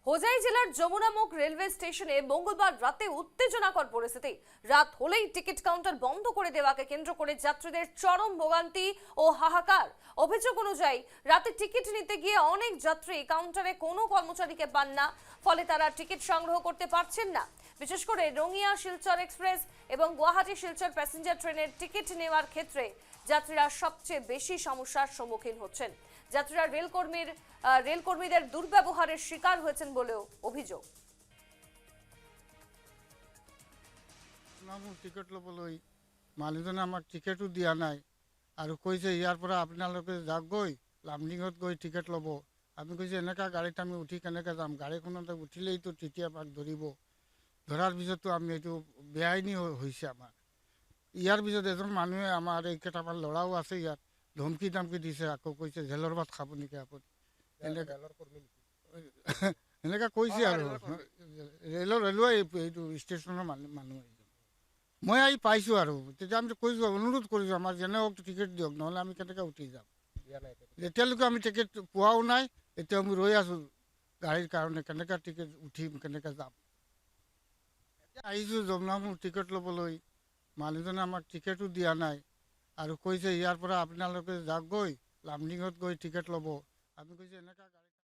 হোজাই জেলার যমুনামুখ রেলওয়ে স্টেশনে মঙ্গলবার রাতে উত্তেজনাকর পরিস্থিতি। রাত হলেই টিকিট কাউন্টার বন্ধ করে দেওয়াকে কেন্দ্র করে যাত্রীদের চরম ভোগান্তি ও হাহাকার। অভিযোগ অনুযায়ী রাতে টিকিট নিতে গিয়ে অনেক যাত্রী কাউন্টারে কোনো কর্মচারীকে পান না, ফলে তারা টিকিট সংগ্রহ করতে পারছেন না। বিশেষ করে রঙিয়া শিলচর এক্সপ্রেস এবং গুয়াহাটি শিলচর প্যাসেঞ্জার ট্রেনের টিকিট নেওয়ার ক্ষেত্রে যাত্রীরা সবচেয়ে বেশি সমস্যার সম্মুখীন হচ্ছেন। যাত্রীরা রেলকর্মীদের দুর্ব্যবহারের শিকার হয়েছেন বলেও অভিযোগ। টিকেট ল'বলৈ মানুহজনে আমাক টিকেটো দিয়া নাই আৰু কৈছে ইয়াৰ পৰা আপোনালোকে যাওক গৈ লামডিঙত গৈ টিকেট ল'ব। আমি কৈছোঁ এনেকুৱা গাড়ীত আমি উঠি কেনেকৈ যাম, গাড়ীখনতে উঠিলেইতো তেতিয়া আমাক ধৰিব। ধৰাৰ পিছতো আমি এইটো বেআইনী হৈছে আমাৰ। ইয়াৰ পিছত এজন মানুহে আমাৰ এই কেইটামান ল'ৰাও আছে ইয়াত ধমকি ধমকি দিছে, আকৌ কৈছে জেলৰ ভাত খাব নেকি আপুনি, এনেকৈ কৈছে আৰু ৰেলৱে এইটো ষ্টেচনৰ মানুহ। মই আহি পাইছোঁ আৰু তেতিয়া আমি কৈছোঁ, অনুৰোধ কৰিছোঁ আমাৰ যেনে হওক টিকেট দিয়ক, নহ'লে আমি কেনেকৈ উঠি যাম। এতিয়ালৈকে আমি টিকেট পোৱাও নাই, এতিয়া আমি ৰৈ আছোঁ গাড়ীৰ কাৰণে, কেনেকৈ টিকেট উঠিম, কেনেকৈ যাম। আহিছোঁ যমুনামুখ টিকেট ল'বলৈ, মানুহজনে আমাক টিকেটো দিয়া নাই আৰু কৈছে ইয়াৰ পৰা আপোনালোকে যাওক গৈ লামডিঙত গৈ টিকেট ল'ব। আমি কৈছোঁ এনেকুৱা